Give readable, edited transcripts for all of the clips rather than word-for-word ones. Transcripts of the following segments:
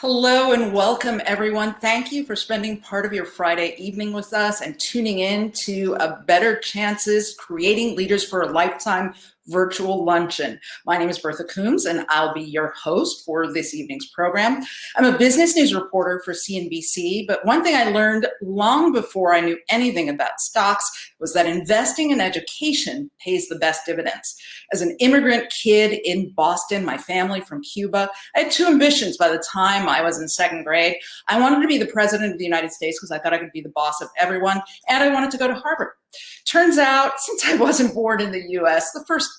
Hello and welcome, everyone. Thank you for spending part of your Friday evening with us and tuning in to A Better Chances, Creating Leaders for a Lifetime virtual luncheon. My name is Bertha Coombs, and I'll be your host for this evening's program. I'm a business news reporter for CNBC, but one thing I learned long before I knew anything about stocks was that investing in education pays the best dividends. As an immigrant kid in Boston, my family from Cuba, I had two ambitions by the time I was in second grade. I wanted to be the president of the United States because I thought I could be the boss of everyone, and I wanted to go to Harvard. Turns out, since I wasn't born in the US, the first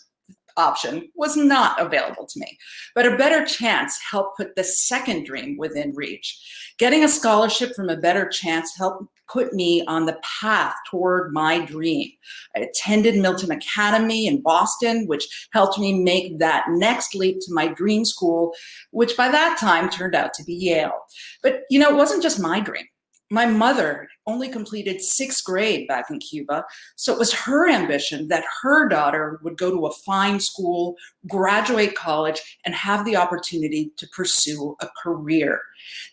option was not available to me. But A Better Chance helped put the second dream within reach. Getting a scholarship from A Better Chance helped put me on the path toward my dream. I attended Milton Academy in Boston, which helped me make that next leap to my dream school, which by that time turned out to be Yale. But it wasn't just my dream. My mother only completed sixth grade back in Cuba, so it was her ambition that her daughter would go to a fine school, graduate college, and have the opportunity to pursue a career.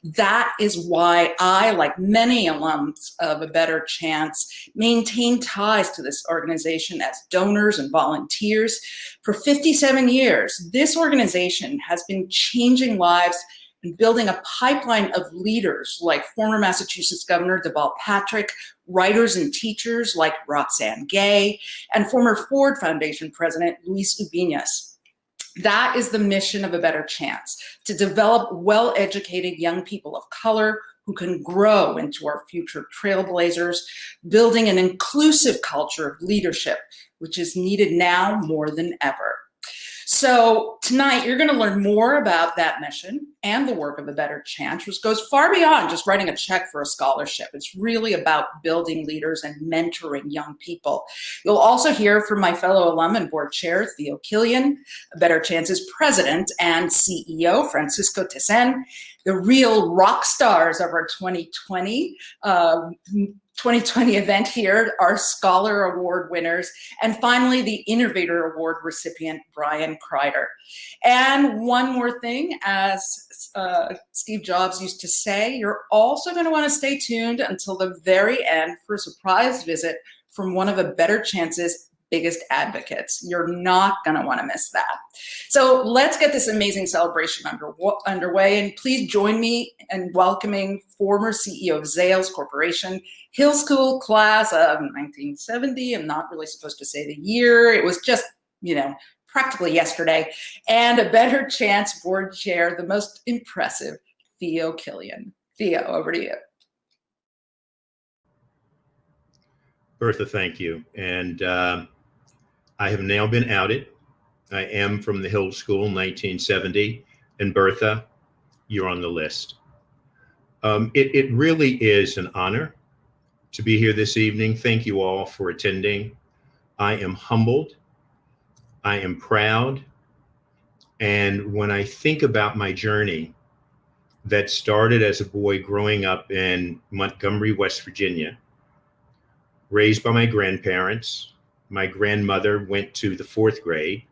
That is why I, like many alums of A Better Chance, maintain ties to this organization as donors and volunteers. For 57 years, this organization has been changing lives and building a pipeline of leaders like former Massachusetts Governor Deval Patrick, writers and teachers like Roxane Gay, and former Ford Foundation President Luis Ubiñas. That is the mission of A Better Chance, to develop well-educated young people of color who can grow into our future trailblazers, building an inclusive culture of leadership, which is needed now more than ever. So tonight, you're going to learn more about that mission and the work of A Better Chance, which goes far beyond just writing a check for a scholarship. It's really about building leaders and mentoring young people. You'll also hear from my fellow alum and board chair, Theo Killion, A Better Chance's president and CEO, Francisco Tezen, the real rock stars of our 2020 event here, our Scholar Award winners, and finally, the Innovator Award recipient, Brian Kreiter. And one more thing, as Steve Jobs used to say, you're also going to want to stay tuned until the very end for a surprise visit from one of A Better Chance's biggest advocates. You're not going to want to miss that. So let's get this amazing celebration underway. And please join me in welcoming former CEO of Zales Corporation, Hill School class of 1970. I'm not really supposed to say the year. It was just, practically yesterday. And A Better Chance board chair, the most impressive, Theo Killion. Theo, over to you. Bertha, thank you. And I have now been outed. I am from the Hill School, 1970. And Bertha, you're on the list. It really is an honor to be here this evening. Thank you all for attending. I am humbled. I am proud. And when I think about my journey that started as a boy growing up in Montgomery, West Virginia, raised by my grandparents. My grandmother went to the fourth grade.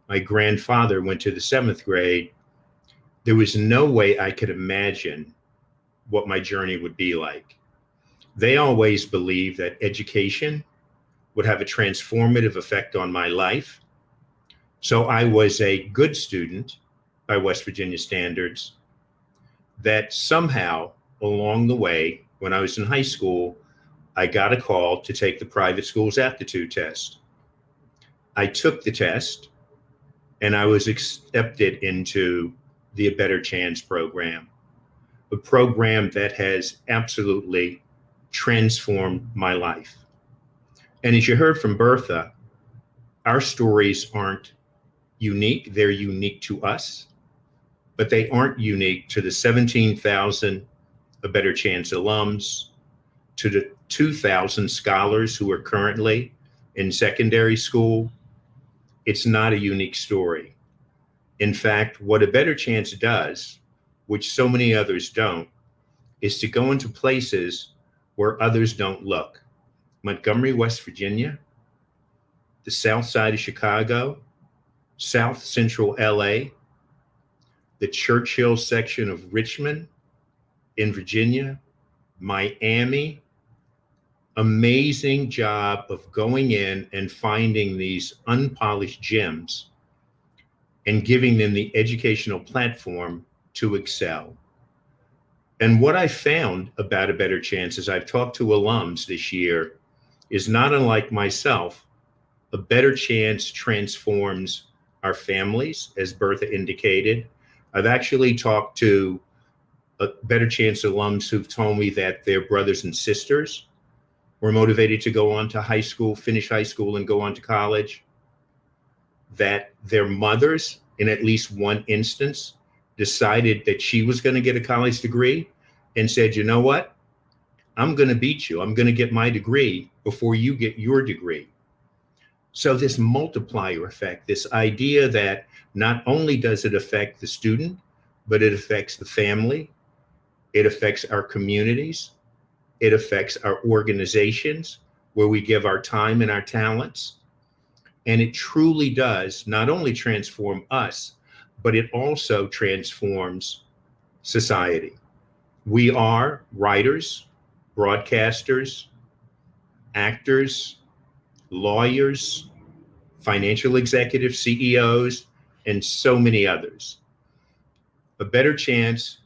My grandfather went to the seventh grade. There was no way I could imagine what my journey would be like. They always believed that education would have a transformative effect on my life. So I was a good student by West Virginia standards, that somehow along the way, when I was in high school, I got a call to take the private school's aptitude test. I took the test and I was accepted into the A Better Chance program, a program that has absolutely transformed my life. And as you heard from Bertha, our stories aren't unique. They're unique to us, but they aren't unique to the 17,000 A Better Chance alums, to the 2,000 scholars who are currently in secondary school. It's not a unique story. In fact, what A Better Chance does, which so many others don't, is to go into places where others don't look. Montgomery, West Virginia, the South Side of Chicago, South Central LA, the Churchill section of Richmond in Virginia, Miami. Amazing job of going in and finding these unpolished gems and giving them the educational platform to excel. And what I found about A Better Chance as I've talked to alums this year is not unlike myself. A Better Chance transforms our families, as Bertha indicated. I've actually talked to A Better Chance alums who've told me that their brothers and sisters were motivated to go on to high school, finish high school, and go on to college. That their mothers, in at least one instance, decided that she was going to get a college degree and said, you know what? I'm going to beat you. I'm going to get my degree before you get your degree. So this multiplier effect, this idea that not only does it affect the student, but it affects the family, it affects our communities, it affects our organizations where we give our time and our talents. And it truly does not only transform us, but it also transforms society. We are writers, broadcasters, actors, lawyers, financial executives, CEOs, and so many others. A Better Chance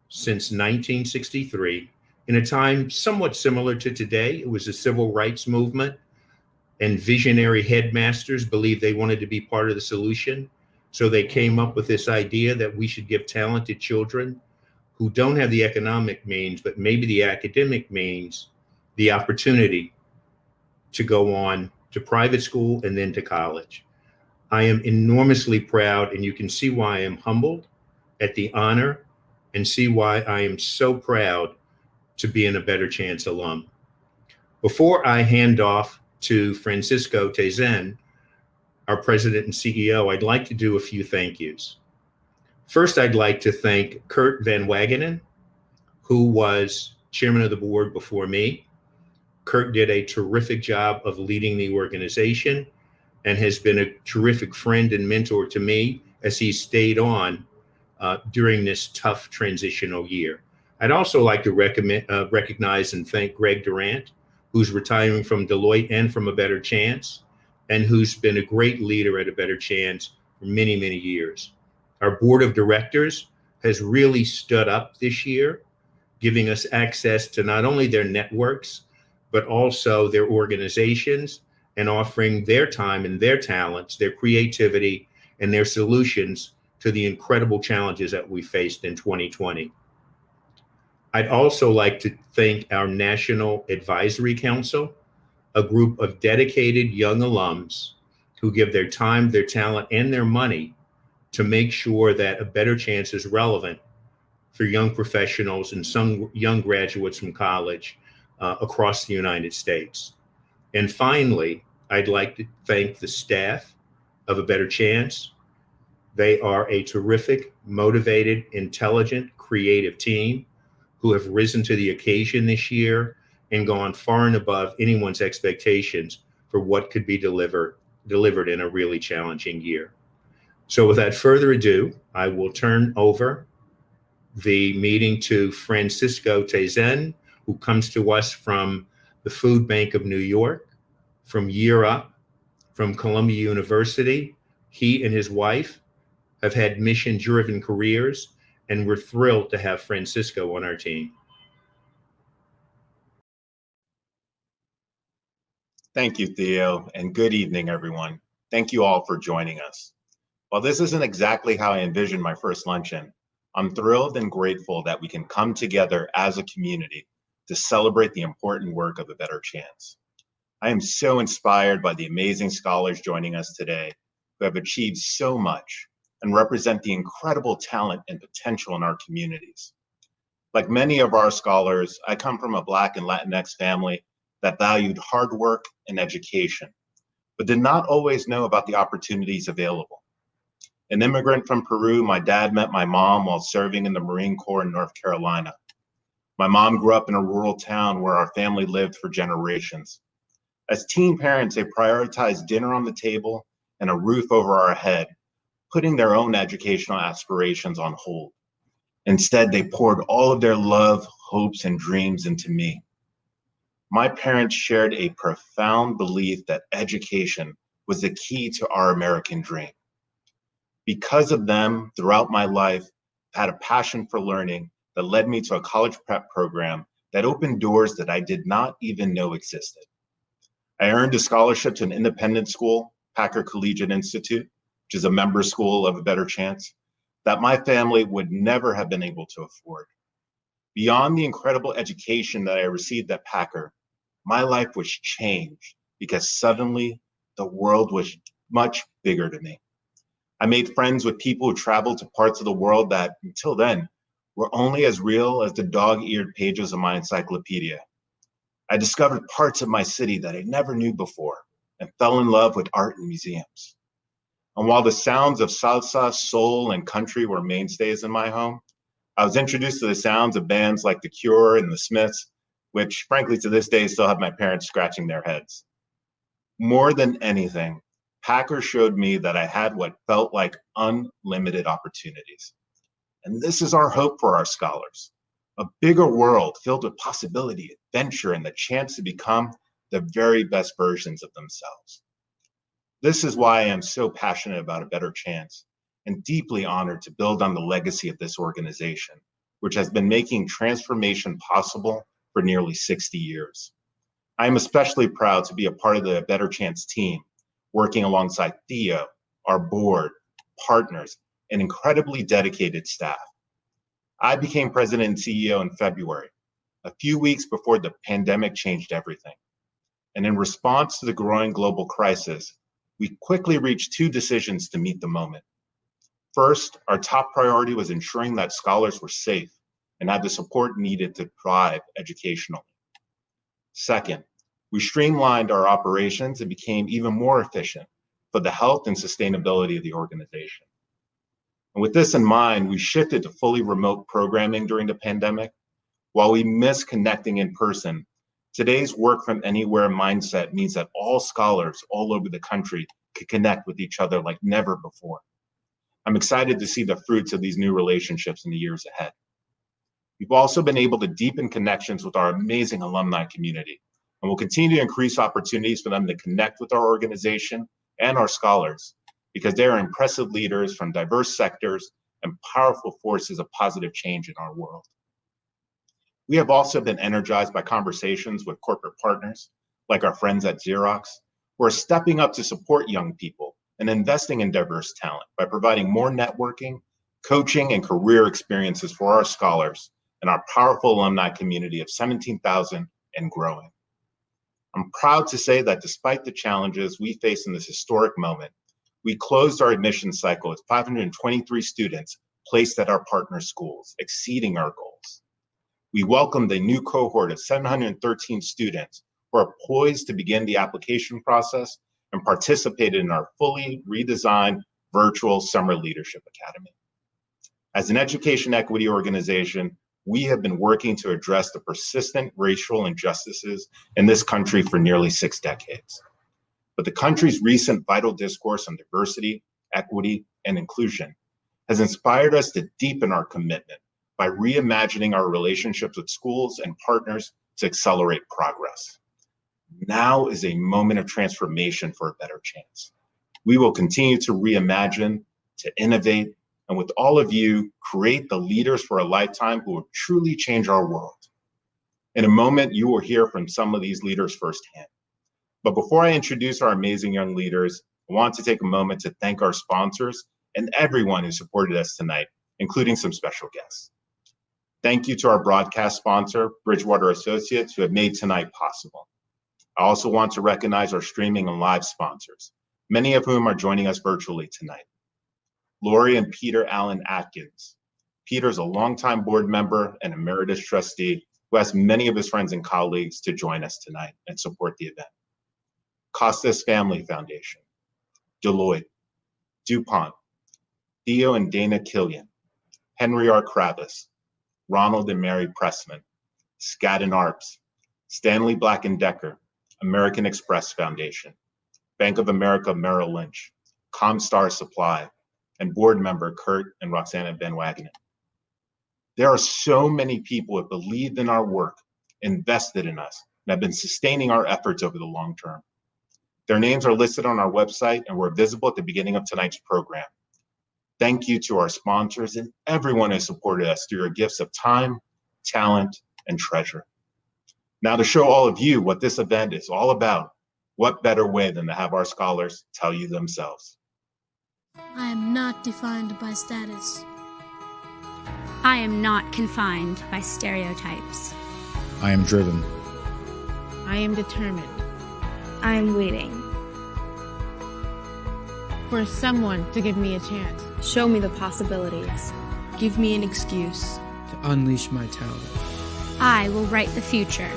since 1963, in a time somewhat similar to today. It was a civil rights movement, and visionary headmasters believed they wanted to be part of the solution. So they came up with this idea that we should give talented children who don't have the economic means, but maybe the academic means, the opportunity to go on to private school and then to college. I am enormously proud, and you can see why I am humbled at the honor and see why I am so proud to be an A Better Chance alum. Before I hand off to Francisco Tezen, our president and CEO, I'd like to do a few thank yous. First, I'd like to thank Kurt Van Wagenen, who was chairman of the board before me. Kurt did a terrific job of leading the organization and has been a terrific friend and mentor to me as he stayed on during this tough transitional year. I'd also like to recognize and thank Greg Durant, who's retiring from Deloitte and from A Better Chance, and who's been a great leader at A Better Chance for many, many years. Our board of directors has really stood up this year, giving us access to not only their networks, but also their organizations, and offering their time and their talents, their creativity, and their solutions to the incredible challenges that we faced in 2020. I'd also like to thank our National Advisory Council, a group of dedicated young alums who give their time, their talent, and their money to make sure that A Better Chance is relevant for young professionals and some young graduates from college across the United States. And finally, I'd like to thank the staff of A Better Chance. They are a terrific, motivated, intelligent, creative team who have risen to the occasion this year and gone far and above anyone's expectations for what could be delivered in a really challenging year. So without further ado, I will turn over the meeting to Francisco Tezen, who comes to us from the Food Bank of New York, from Year Up, from Columbia University. He and his wife have had mission-driven careers, and we're thrilled to have Francisco on our team. Thank you, Theo, and good evening, everyone. Thank you all for joining us. While this isn't exactly how I envisioned my first luncheon, I'm thrilled and grateful that we can come together as a community to celebrate the important work of A Better Chance. I am so inspired by the amazing scholars joining us today who have achieved so much and represent the incredible talent and potential in our communities. Like many of our scholars, I come from a Black and Latinx family that valued hard work and education, but did not always know about the opportunities available. An immigrant from Peru, my dad met my mom while serving in the Marine Corps in North Carolina. My mom grew up in a rural town where our family lived for generations. As teen parents, they prioritized dinner on the table and a roof over our head, putting their own educational aspirations on hold. Instead, they poured all of their love, hopes, and dreams into me. My parents shared a profound belief that education was the key to our American dream. Because of them, throughout my life, I had a passion for learning that led me to a college prep program that opened doors that I did not even know existed. I earned a scholarship to an independent school, Packer Collegiate Institute, which is a member school of A Better Chance, that my family would never have been able to afford. Beyond the incredible education that I received at Packer, my life was changed because suddenly the world was much bigger to me. I made friends with people who traveled to parts of the world that, until then, were only as real as the dog-eared pages of my encyclopedia. I discovered parts of my city that I never knew before and fell in love with art and museums. And while the sounds of salsa, soul, and country were mainstays in my home, I was introduced to the sounds of bands like The Cure and The Smiths, which frankly to this day still have my parents scratching their heads. More than anything, Packer showed me that I had what felt like unlimited opportunities. And this is our hope for our scholars, a bigger world filled with possibility, adventure, and the chance to become the very best versions of themselves. This is why I am so passionate about A Better Chance and deeply honored to build on the legacy of this organization, which has been making transformation possible for nearly 60 years. I am especially proud to be a part of the A Better Chance team, working alongside Theo, our board, partners, and incredibly dedicated staff. I became president and CEO in February, a few weeks before the pandemic changed everything. And in response to the growing global crisis, we quickly reached two decisions to meet the moment. First, our top priority was ensuring that scholars were safe and had the support needed to thrive educationally. Second, we streamlined our operations and became even more efficient for the health and sustainability of the organization. And with this in mind, we shifted to fully remote programming during the pandemic. While we miss connecting in person, today's work from anywhere mindset means that all scholars all over the country can connect with each other like never before. I'm excited to see the fruits of these new relationships in the years ahead. We've also been able to deepen connections with our amazing alumni community, and we'll continue to increase opportunities for them to connect with our organization and our scholars, because they are impressive leaders from diverse sectors and powerful forces of positive change in our world. We have also been energized by conversations with corporate partners, like our friends at Xerox, who are stepping up to support young people and investing in diverse talent by providing more networking, coaching, and career experiences for our scholars and our powerful alumni community of 17,000 and growing. I'm proud to say that despite the challenges we face in this historic moment, we closed our admissions cycle with 523 students placed at our partner schools, exceeding our goals. We welcomed a new cohort of 713 students who are poised to begin the application process and participated in our fully redesigned virtual Summer Leadership Academy. As an education equity organization, we have been working to address the persistent racial injustices in this country for nearly 6 decades. But the country's recent vital discourse on diversity, equity, and inclusion has inspired us to deepen our commitment by reimagining our relationships with schools and partners to accelerate progress. Now is a moment of transformation for A Better Chance. We will continue to reimagine, to innovate, and with all of you, create the leaders for a lifetime who will truly change our world. In a moment, you will hear from some of these leaders firsthand. But before I introduce our amazing young leaders, I want to take a moment to thank our sponsors and everyone who supported us tonight, including some special guests. Thank you to our broadcast sponsor, Bridgewater Associates, who have made tonight possible. I also want to recognize our streaming and live sponsors, many of whom are joining us virtually tonight. Lori and Peter Allen Atkins. Peter's a longtime board member and emeritus trustee who asked many of his friends and colleagues to join us tonight and support the event. Costas Family Foundation, Deloitte, DuPont, Theo and Dana Killion, Henry R. Kravis, Ronald and Mary Pressman, Skadden Arps, Stanley Black & Decker, American Express Foundation, Bank of America Merrill Lynch, Comstar Supply, and board member Kurt and Roxana Van Wagenen. There are so many people who believed in our work, invested in us, and have been sustaining our efforts over the long term. Their names are listed on our website and were visible at the beginning of tonight's program. Thank you to our sponsors and everyone who supported us through your gifts of time, talent, and treasure. Now, to show all of you what this event is all about, what better way than to have our scholars tell you themselves? I am not defined by status. I am not confined by stereotypes. I am driven. I am determined. I am waiting For someone to give me a chance. Show me the possibilities. Give me an excuse. To unleash my talent. I will write the future.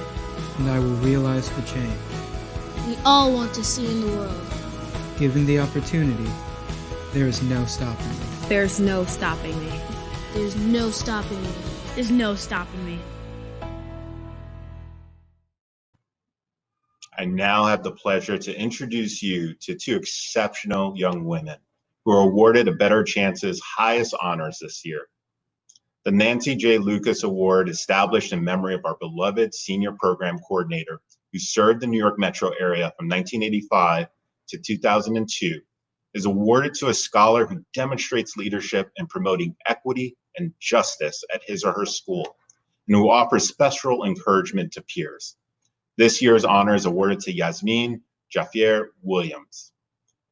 And I will realize the change. We all want to see in the world. Given the opportunity, there is no stopping me. There's no stopping me. There's no stopping me. There's no stopping me. I now have the pleasure to introduce you to two exceptional young women who are awarded a Better Chance's highest honors this year. The Nancy J. Lucas Award, established in memory of our beloved senior program coordinator who served the New York metro area from 1985 to 2002, is awarded to a scholar who demonstrates leadership in promoting equity and justice at his or her school, and who offers special encouragement to peers. This year's honor is awarded to Yasmine Jaffier Williams.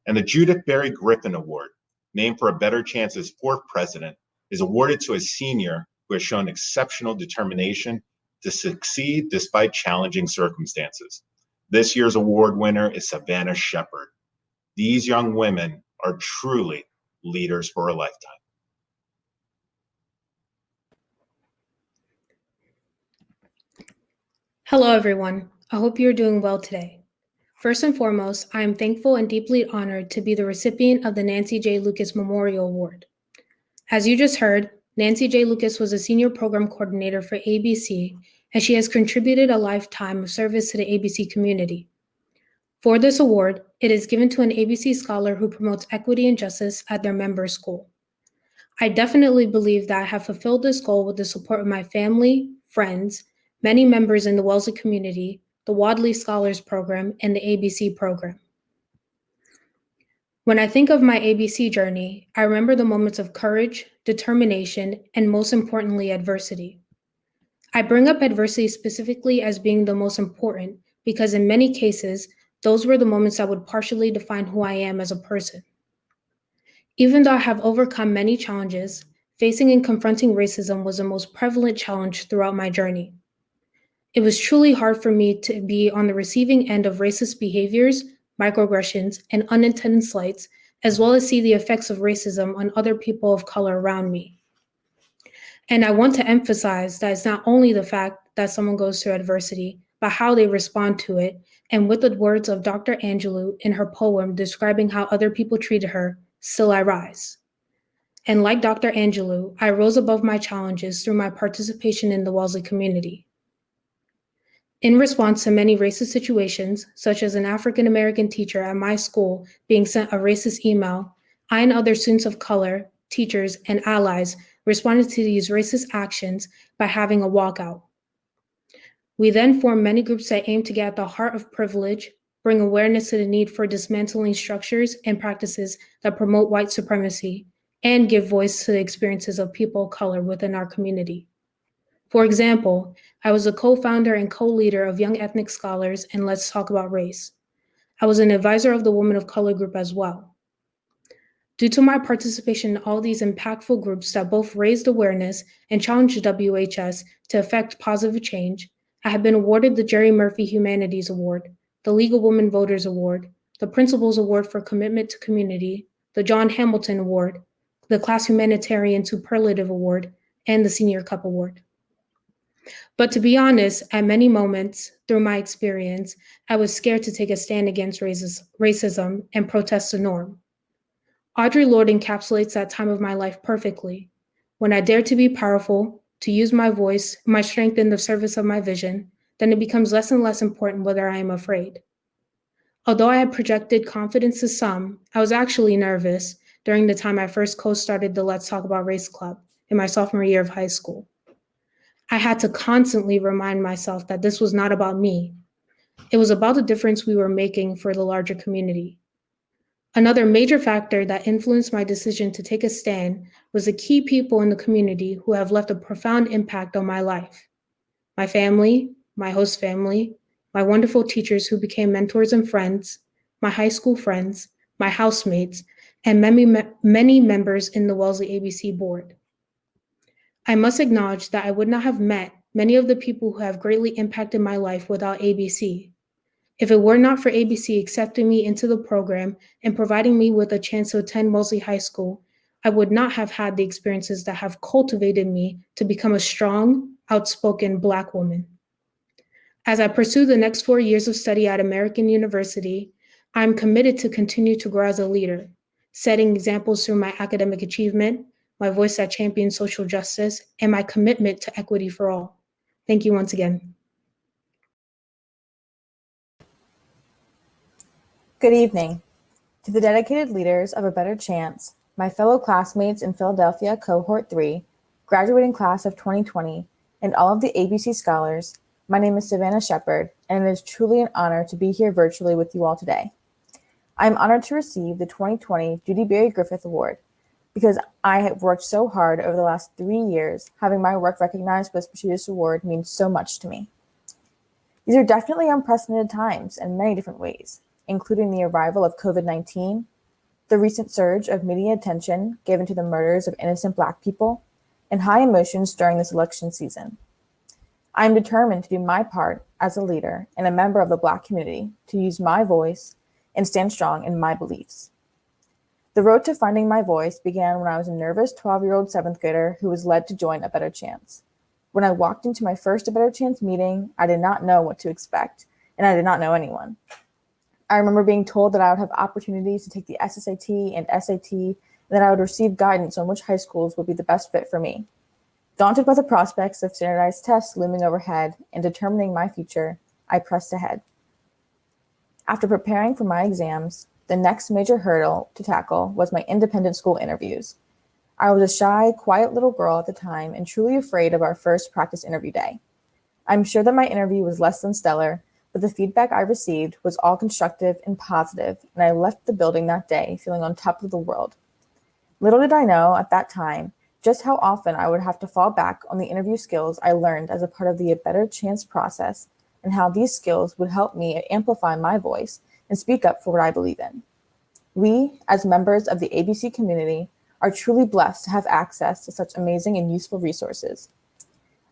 And the Judith Barry Griffin Award, named for a Better Chance's fourth president, is awarded to a senior who has shown exceptional determination to succeed despite challenging circumstances. This year's award winner is Savannah Shepherd. These young women are truly leaders for a lifetime. Hello, everyone. I hope you're doing well today. First and foremost, I am thankful and deeply honored to be the recipient of the Nancy J. Lucas Memorial Award. As you just heard, Nancy J. Lucas was a senior program coordinator for ABC, and she has contributed a lifetime of service to the ABC community. For this award, it is given to an ABC scholar who promotes equity and justice at their member school. I definitely believe that I have fulfilled this goal with the support of my family, friends, many members in the Wellesley community, the Wadley Scholars Program, and the ABC program. When I think of my ABC journey, I remember the moments of courage, determination, and most importantly, adversity. I bring up adversity specifically as being the most important because in many cases, those were the moments that would partially define who I am as a person. Even though I have overcome many challenges, facing and confronting racism was the most prevalent challenge throughout my journey. It was truly hard for me to be on the receiving end of racist behaviors, microaggressions, and unintended slights, as well as see the effects of racism on other people of color around me. And I want to emphasize that it's not only the fact that someone goes through adversity, but how they respond to it, and with the words of Dr. Angelou in her poem describing how other people treated her, "Still I rise." And like Dr. Angelou, I rose above my challenges through my participation in the Wellesley community. In response to many racist situations, such as an African-American teacher at my school being sent a racist email, I and other students of color, teachers, and allies responded to these racist actions by having a walkout. We then formed many groups that aim to get at the heart of privilege, bring awareness to the need for dismantling structures and practices that promote white supremacy, and give voice to the experiences of people of color within our community. For example, I was a co-founder and co-leader of Young Ethnic Scholars and Let's Talk About Race. I was an advisor of the Women of Color group as well. Due to my participation in all these impactful groups that both raised awareness and challenged WHS to effect positive change, I have been awarded the Jerry Murphy Humanities Award, the League of Women Voters Award, the Principals Award for Commitment to Community, the John Hamilton Award, the Class Humanitarian Superlative Award, and the Senior Cup Award. But to be honest, at many moments through my experience, I was scared to take a stand against racism and protest the norm. Audre Lorde encapsulates that time of my life perfectly. When I dare to be powerful, to use my voice, my strength in the service of my vision, then it becomes less and less important whether I am afraid. Although I had projected confidence to some, I was actually nervous during the time I first co-started the Let's Talk About Race Club in my sophomore year of high school. I had to constantly remind myself that this was not about me. It was about the difference we were making for the larger community. Another major factor that influenced my decision to take a stand was the key people in the community who have left a profound impact on my life. My family, my host family, my wonderful teachers who became mentors and friends, my high school friends, my housemates, and many members in the Wellesley ABC board. I must acknowledge that I would not have met many of the people who have greatly impacted my life without ABC. If it were not for ABC accepting me into the program and providing me with a chance to attend Wellesley High School, I would not have had the experiences that have cultivated me to become a strong, outspoken Black woman. As I pursue the next 4 years of study at American University, I'm committed to continue to grow as a leader, setting examples through my academic achievement, my voice that champions social justice, and my commitment to equity for all. Thank you once again. Good evening. To the dedicated leaders of A Better Chance, my fellow classmates in Philadelphia Cohort 3, graduating class of 2020, and all of the ABC scholars, my name is Savannah Shepherd, and it is truly an honor to be here virtually with you all today. I am honored to receive the 2020 Judy Berry Griffith Award because I have worked so hard over the last 3 years. Having my work recognized with this prestigious award means so much to me. These are definitely unprecedented times in many different ways, including the arrival of COVID-19, the recent surge of media attention given to the murders of innocent Black people, and high emotions during this election season. I am determined to do my part as a leader and a member of the Black community to use my voice and stand strong in my beliefs. The road to finding my voice began when I was a nervous 12-year-old 7th grader who was led to join A Better Chance. When I walked into my first A Better Chance meeting, I did not know what to expect, and I did not know anyone. I remember being told that I would have opportunities to take the SSAT and SAT, and that I would receive guidance on which high schools would be the best fit for me. Daunted by the prospects of standardized tests looming overhead and determining my future, I pressed ahead. After preparing for my exams, the next major hurdle to tackle was my independent school interviews. I was a shy, quiet little girl at the time and truly afraid of our first practice interview day. I'm sure that my interview was less than stellar, but the feedback I received was all constructive and positive, and I left the building that day feeling on top of the world. Little did I know at that time just how often I would have to fall back on the interview skills I learned as a part of the A Better Chance process, and how these skills would help me amplify my voice and speak up for what I believe in. We, as members of the ABC community, are truly blessed to have access to such amazing and useful resources.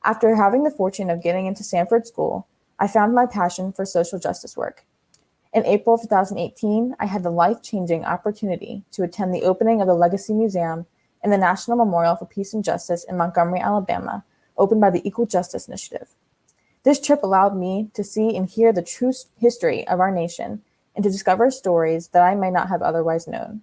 After having the fortune of getting into Sanford School, I found my passion for social justice work. In April of 2018, I had the life-changing opportunity to attend the opening of the Legacy Museum and the National Memorial for Peace and Justice in Montgomery, Alabama, opened by the Equal Justice Initiative. This trip allowed me to see and hear the true history of our nation and to discover stories that I may not have otherwise known.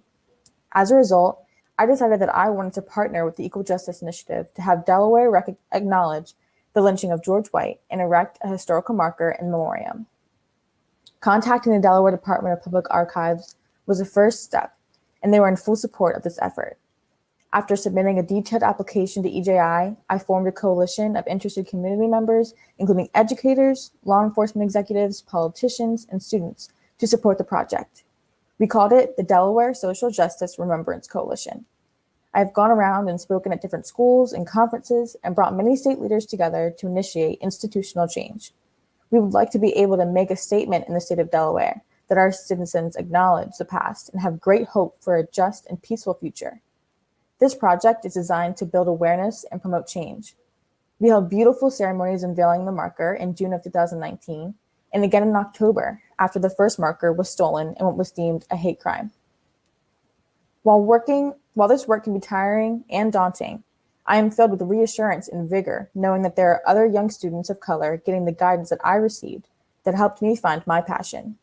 As a result, I decided that I wanted to partner with the Equal Justice Initiative to have Delaware acknowledge the lynching of George White and erect a historical marker and memoriam. Contacting the Delaware Department of Public Archives was the first step, and they were in full support of this effort. After submitting a detailed application to EJI, I formed a coalition of interested community members, including educators, law enforcement executives, politicians, and students, to support the project. We called it the Delaware Social Justice Remembrance Coalition. I've gone around and spoken at different schools and conferences and brought many state leaders together to initiate institutional change. We would like to be able to make a statement in the state of Delaware that our citizens acknowledge the past and have great hope for a just and peaceful future. This project is designed to build awareness and promote change. We held beautiful ceremonies unveiling the marker in June of 2019, and again in October, after the first marker was stolen in what was deemed a hate crime. While this work can be tiring and daunting, I am filled with reassurance and vigor, knowing that there are other young students of color getting the guidance that I received that helped me find my passion.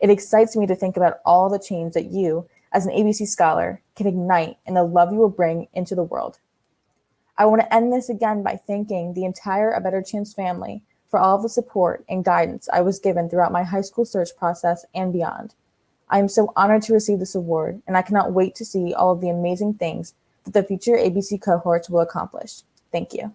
It excites me to think about all the change that you, as an ABC scholar, can ignite and the love you will bring into the world. I want to end this again by thanking the entire A Better Chance family for all of the support and guidance I was given throughout my high school search process and beyond. I am so honored to receive this award, and I cannot wait to see all of the amazing things that the future ABC cohorts will accomplish. Thank you.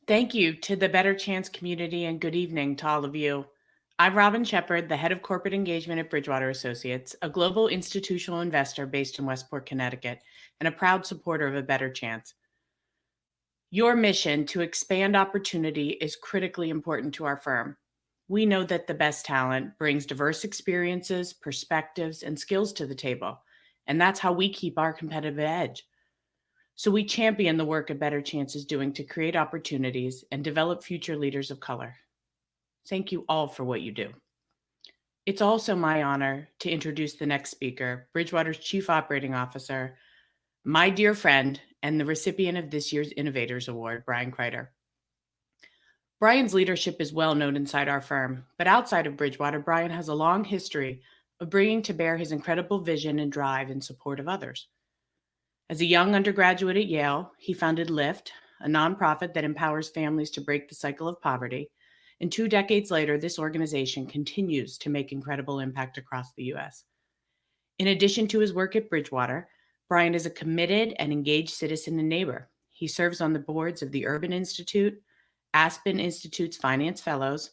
Thank you to the Better Chance community, and good evening to all of you. I'm Robyn Shepherd, the head of corporate engagement at Bridgewater Associates, a global institutional investor based in Westport, Connecticut, and a proud supporter of A Better Chance. Your mission to expand opportunity is critically important to our firm. We know that the best talent brings diverse experiences, perspectives, and skills to the table, and that's how we keep our competitive edge. So we champion the work A Better Chance is doing to create opportunities and develop future leaders of color. Thank you all for what you do. It's also my honor to introduce the next speaker, Bridgewater's Chief Operating Officer, my dear friend, and the recipient of this year's Innovators Award, Brian Kreiter. Brian's leadership is well known inside our firm, but outside of Bridgewater, Brian has a long history of bringing to bear his incredible vision and drive in support of others. As a young undergraduate at Yale, he founded LIFT, a nonprofit that empowers families to break the cycle of poverty. And 2 decades later, this organization continues to make incredible impact across the U.S. In addition to his work at Bridgewater, Brian is a committed and engaged citizen and neighbor. He serves on the boards of the Urban Institute, Aspen Institute's Finance Fellows,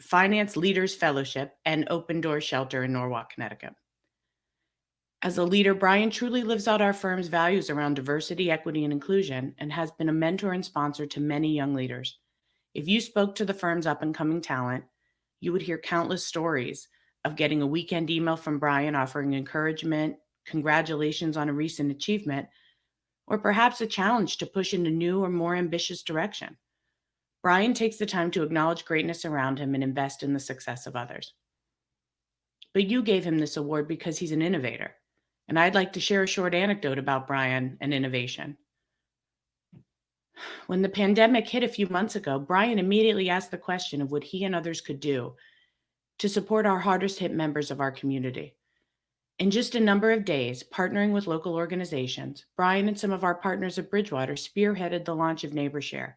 Finance Leaders Fellowship, and Open Door Shelter in Norwalk, Connecticut. As a leader, Brian truly lives out our firm's values around diversity, equity, and inclusion, and has been a mentor and sponsor to many young leaders. If you spoke to the firm's up-and-coming talent, you would hear countless stories of getting a weekend email from Brian offering encouragement, congratulations on a recent achievement, or perhaps a challenge to push in a new or more ambitious direction. Brian takes the time to acknowledge greatness around him and invest in the success of others. But you gave him this award because he's an innovator. And I'd like to share a short anecdote about Brian and innovation. When the pandemic hit a few months ago, Brian immediately asked the question of what he and others could do to support our hardest hit members of our community. In just a number of days, partnering with local organizations, Brian and some of our partners at Bridgewater spearheaded the launch of NeighborShare,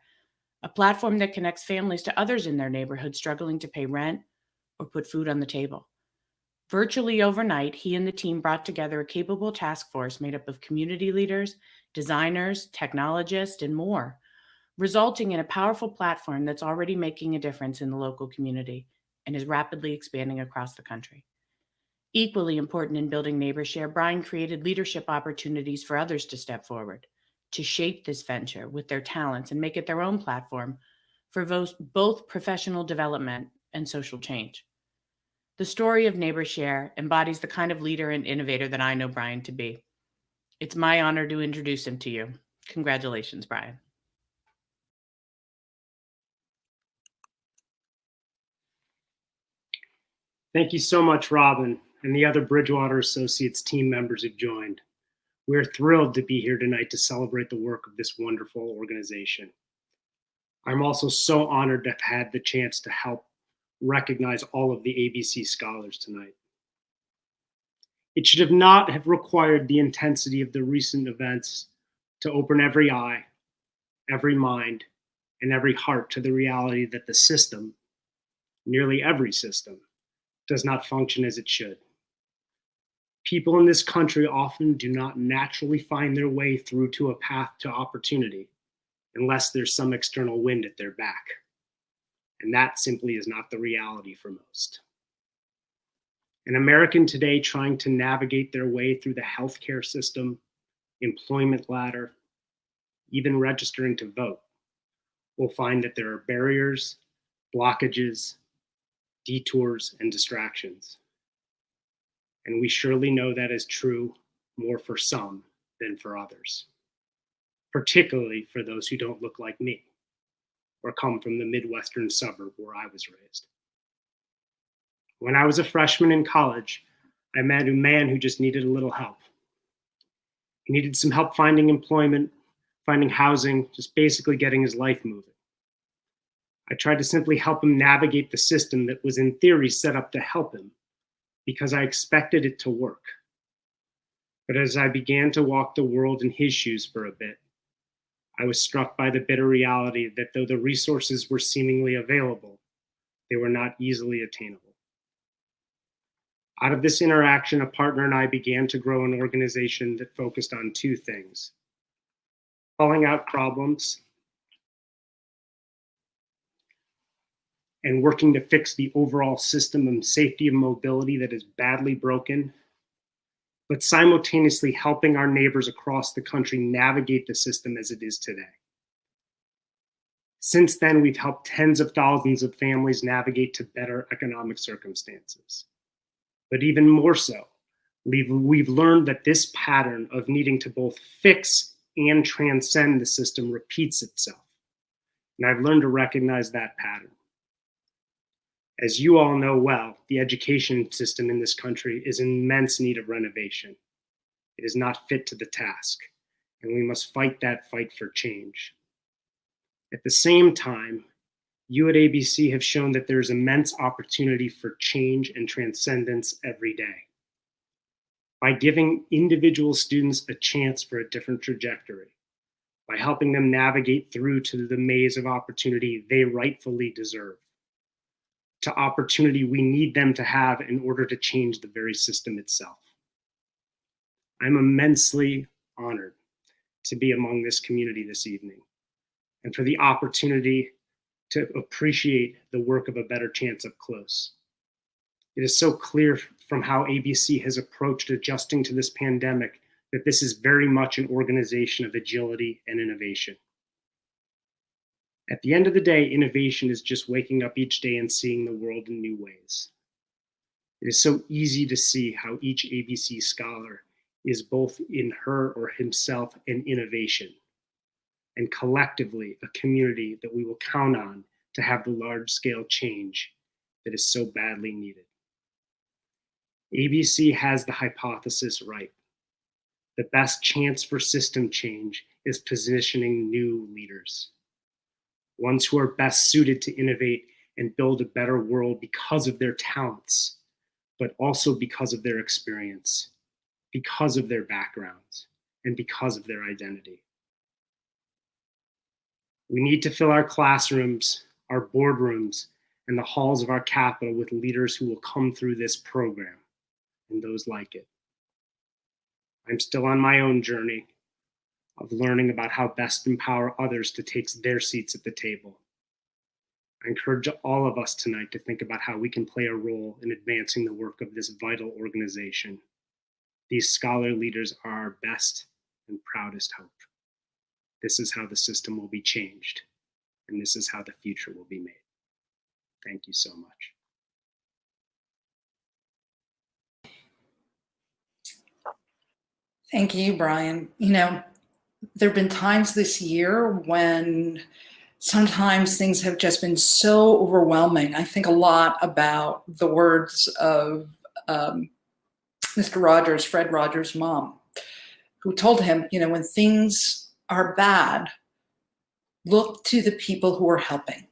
a platform that connects families to others in their neighborhood struggling to pay rent or put food on the table. Virtually overnight, he and the team brought together a capable task force made up of community leaders, designers, technologists, and more, resulting in a powerful platform that's already making a difference in the local community and is rapidly expanding across the country. Equally important in building NeighborShare, Brian created leadership opportunities for others to step forward, to shape this venture with their talents and make it their own platform for both professional development and social change. The story of NeighborShare embodies the kind of leader and innovator that I know Brian to be. It's my honor to introduce him to you. Congratulations, Brian. Thank you so much, Robyn, and the other Bridgewater Associates team members who've joined. We're thrilled to be here tonight to celebrate the work of this wonderful organization. I'm also so honored to have had the chance to help recognize all of the ABC scholars tonight. It should have not have required the intensity of the recent events to open every eye, every mind, and every heart to the reality that the system, nearly every system, does not function as it should. People in this country often do not naturally find their way through to a path to opportunity unless there's some external wind at their back. And that simply is not the reality for most. An American today trying to navigate their way through the healthcare system, employment ladder, even registering to vote, will find that there are barriers, blockages, detours, and distractions. And we surely know that is true more for some than for others, particularly for those who don't look like me or come from the Midwestern suburb where I was raised. When I was a freshman in college, I met a man who just needed a little help. He needed some help finding employment, finding housing, just basically getting his life moving. I tried to simply help him navigate the system that was in theory set up to help him because I expected it to work. But as I began to walk the world in his shoes for a bit, I was struck by the bitter reality that though the resources were seemingly available, they were not easily attainable. Out of this interaction, a partner and I began to grow an organization that focused on two things: calling out problems and working to fix the overall system of safety and mobility that is badly broken, but simultaneously helping our neighbors across the country navigate the system as it is today. Since then, we've helped tens of thousands of families navigate to better economic circumstances. But even more so, we've learned that this pattern of needing to both fix and transcend the system repeats itself. And I've learned to recognize that pattern. As you all know well, the education system in this country is in immense need of renovation. It is not fit to the task, and we must fight that fight for change. At the same time, you at ABC have shown that there's immense opportunity for change and transcendence every day. By giving individual students a chance for a different trajectory, by helping them navigate through to the maze of opportunity they rightfully deserve, to opportunity we need them to have in order to change the very system itself. I'm immensely honored to be among this community this evening and for the opportunity to appreciate the work of A Better Chance up close. It is so clear from how ABC has approached adjusting to this pandemic that this is very much an organization of agility and innovation. At the end of the day, innovation is just waking up each day and seeing the world in new ways. It is so easy to see how each ABC scholar is both in her or himself an innovation, and collectively a community that we will count on to have the large-scale change that is so badly needed. ABC has the hypothesis right. The best chance for system change is positioning new leaders, ones who are best suited to innovate and build a better world because of their talents, but also because of their experience, because of their backgrounds, and because of their identity. We need to fill our classrooms, our boardrooms, and the halls of our Capitol with leaders who will come through this program and those like it. I'm still on my own journey of learning about how best to empower others to take their seats at the table. I encourage all of us tonight to think about how we can play a role in advancing the work of this vital organization. These scholar leaders are our best and proudest hope. This is how the system will be changed, and this is how the future will be made. Thank you so much. Thank you, Brian. You know, there have been times this year when sometimes things have just been so overwhelming. I think a lot about the words of Mr. Rogers, Fred Rogers' mom, who told him, you know, when things are bad, look to the people who are helping.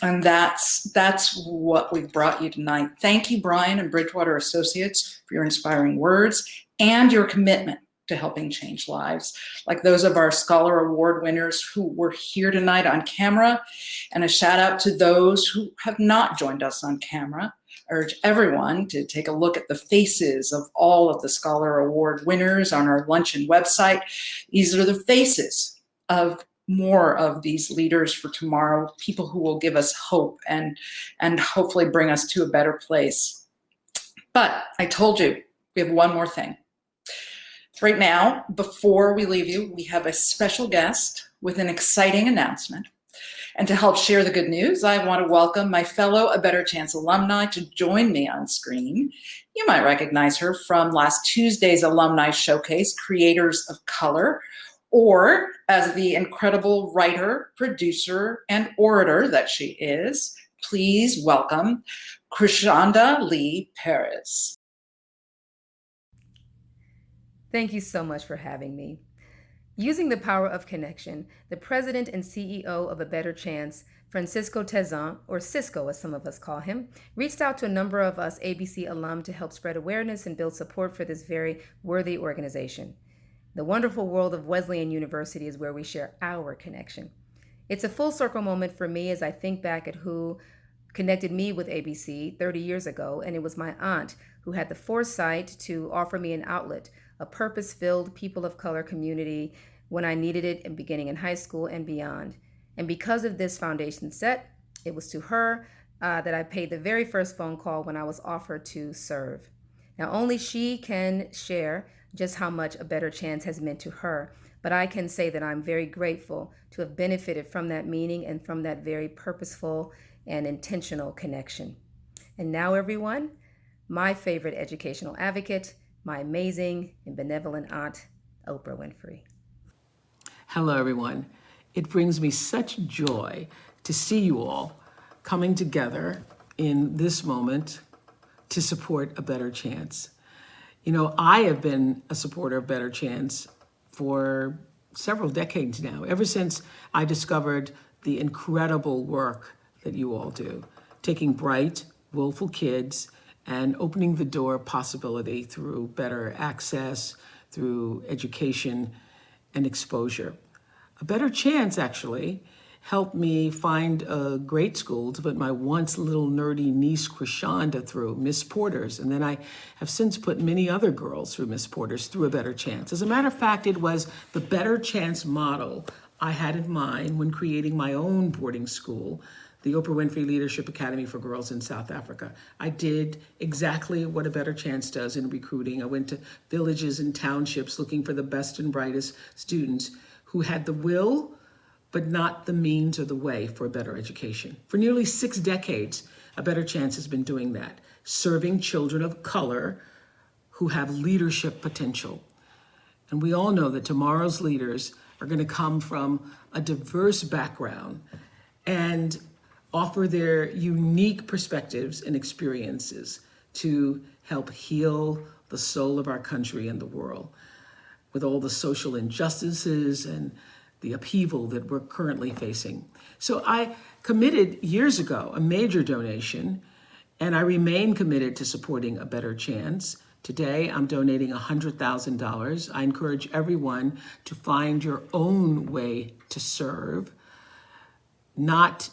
And that's what we brought you tonight. Thank you, Brian and Bridgewater Associates, for your inspiring words and your commitment to helping change lives, like those of our Scholar Award winners who were here tonight on camera, and a shout out to those who have not joined us on camera. I urge everyone to take a look at the faces of all of the Scholar Award winners on our Luncheon website. These are the faces of more of these leaders for tomorrow, people who will give us hope and hopefully bring us to a better place. But I told you, we have one more thing. Right now, before we leave you, we have a special guest with an exciting announcement. And to help share the good news, I want to welcome my fellow A Better Chance alumni to join me on screen. You might recognize her from last Tuesday's Alumni Showcase, Creators of Color, or as the incredible writer, producer, and orator that she is. Please welcome Krishanda Lee Perez. Thank you so much for having me. Using the power of connection, the president and CEO of A Better Chance, Francisco Tezen, or Cisco as some of us call him, reached out to a number of us ABC alum to help spread awareness and build support for this very worthy organization. The wonderful world of Wesleyan University is where we share our connection. It's a full circle moment for me as I think back at who connected me with ABC 30 years ago, and it was my aunt who had the foresight to offer me an outlet, a purpose-filled people of color community when I needed it and beginning in high school and beyond. And because of this foundation set, it was to her that I paid the very first phone call when I was offered to serve. Now, only she can share just how much A Better Chance has meant to her, but I can say that I'm very grateful to have benefited from that meaning and from that very purposeful and intentional connection. And now, everyone, my favorite educational advocate, my amazing and benevolent aunt, Oprah Winfrey. Hello, everyone. It brings me such joy to see you all coming together in this moment to support A Better Chance. You know, I have been a supporter of Better Chance for several decades now, ever since I discovered the incredible work that you all do, taking bright, willful kids and opening the door of possibility through better access, through education and exposure. A Better Chance actually helped me find a great school to put my once little nerdy niece Krishanda through, Miss Porter's, and then I have since put many other girls through Miss Porter's through A Better Chance. As a matter of fact, it was the Better Chance model I had in mind when creating my own boarding school, the Oprah Winfrey Leadership Academy for Girls in South Africa. I did exactly what A Better Chance does in recruiting. I went to villages and townships looking for the best and brightest students who had the will, but not the means or the way for a better education. For nearly 6 decades, A Better Chance has been doing that, serving children of color who have leadership potential. And we all know that tomorrow's leaders are going to come from a diverse background and offer their unique perspectives and experiences to help heal the soul of our country and the world with all the social injustices and the upheaval that we're currently facing. So I committed years ago a major donation, and I remain committed to supporting A Better Chance. Today, I'm donating $100,000. I encourage everyone to find your own way to serve. Not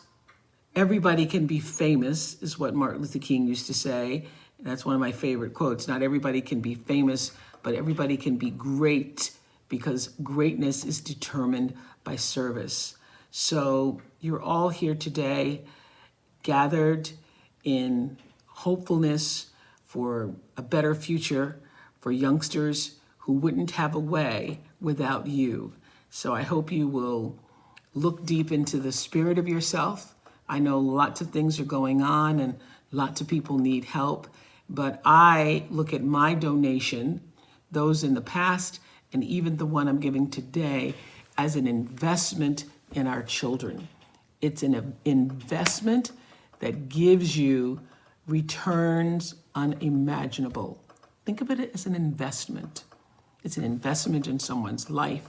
everybody can be famous, is what Martin Luther King used to say. That's one of my favorite quotes. Not everybody can be famous, but everybody can be great, because greatness is determined by service. So you're all here today, gathered in hopefulness for a better future for youngsters who wouldn't have a way without you. So I hope you will look deep into the spirit of yourself. I know lots of things are going on and lots of people need help, but I look at my donation, those in the past, and even the one I'm giving today, as an investment in our children. It's an investment that gives you returns unimaginable. Think of it as an investment. It's an investment in someone's life,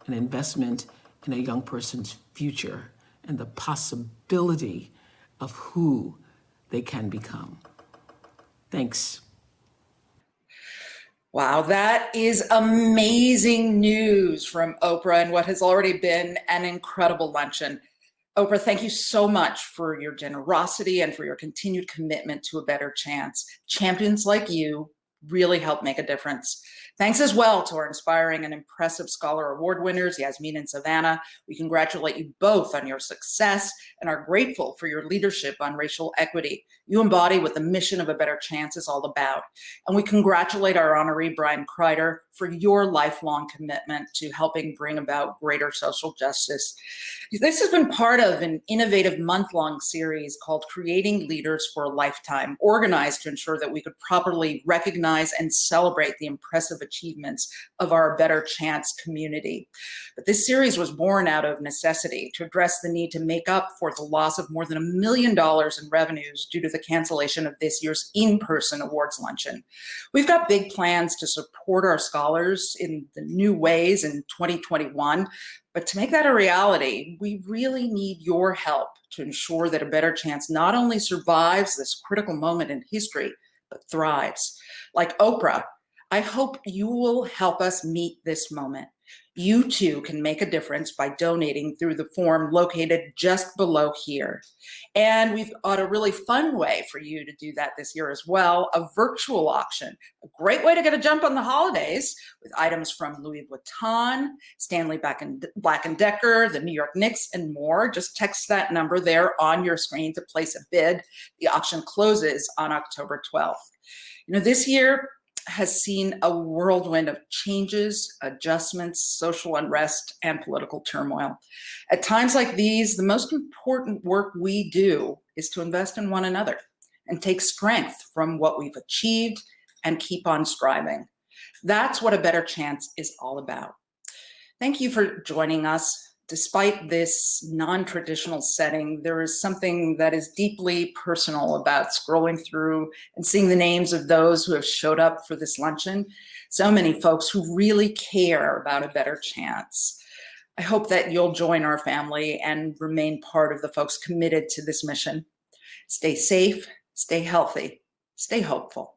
an investment in a young person's future, and the possibility of who they can become. Thanks. Wow, that is amazing news from Oprah and what has already been an incredible luncheon. Oprah, thank you so much for your generosity and for your continued commitment to A Better Chance. Champions like you really help make a difference. Thanks as well to our inspiring and impressive Scholar Award winners, Yasmine and Savannah. We congratulate you both on your success and are grateful for your leadership on racial equity. You embody what the mission of A Better Chance is all about. And we congratulate our honoree, Brian Kreiter, for your lifelong commitment to helping bring about greater social justice. This has been part of an innovative month-long series called Creating Leaders for a Lifetime, organized to ensure that we could properly recognize and celebrate the impressive achievements of our Better Chance community. But this series was born out of necessity to address the need to make up for the loss of more than $1 million in revenues due to the cancellation of this year's in-person awards luncheon. We've got big plans to support our scholars in the new ways in 2021, but to make that a reality, we really need your help to ensure that A Better Chance not only survives this critical moment in history, but thrives. Like Oprah, I hope you will help us meet this moment. You too can make a difference by donating through the form located just below here. And we've got a really fun way for you to do that this year as well, a virtual auction. A great way to get a jump on the holidays with items from Louis Vuitton, Stanley Black & Decker, the New York Knicks, and more. Just text that number there on your screen to place a bid. The auction closes on October 12th. You know, this year has seen a whirlwind of changes, adjustments, social unrest, and political turmoil. At times like these, the most important work we do is to invest in one another and take strength from what we've achieved and keep on striving. That's what A Better Chance is all about. Thank you for joining us. Despite this non-traditional setting, there is something that is deeply personal about scrolling through and seeing the names of those who have showed up for this luncheon. So many folks who really care about A Better Chance. I hope that you'll join our family and remain part of the folks committed to this mission. Stay safe, stay healthy, stay hopeful.